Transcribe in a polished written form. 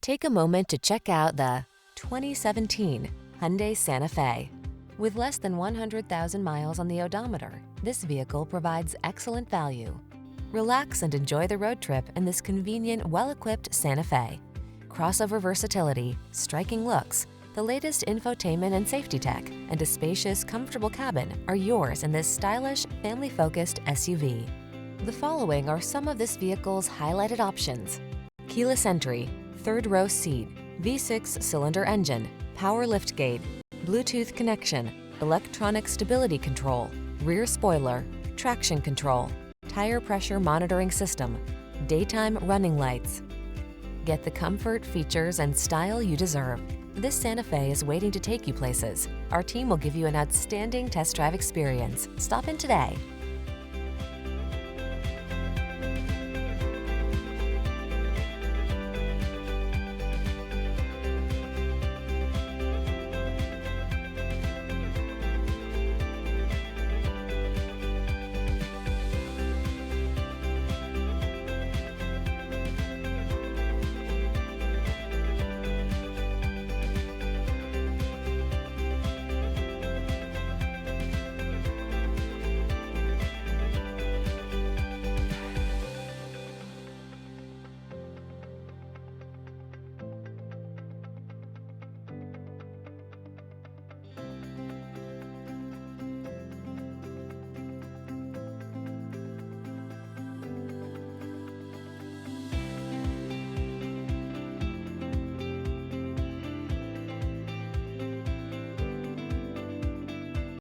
Take a moment to check out the 2017 Hyundai Santa Fe. With less than 100,000 miles on the odometer, this vehicle provides excellent value. Relax and enjoy the road trip in this convenient, well-equipped Santa Fe. Crossover versatility, striking looks, the latest infotainment and safety tech, and a spacious, comfortable cabin are yours in this stylish, family-focused SUV. The following are some of this vehicle's highlighted options: keyless entry, third-row seat, V6 cylinder engine, power liftgate, Bluetooth connection, electronic stability control, rear spoiler, traction control, tire pressure monitoring system, daytime running lights. Get the comfort, features, and style you deserve. This Santa Fe is waiting to take you places. Our team will give you an outstanding test drive experience. Stop in today.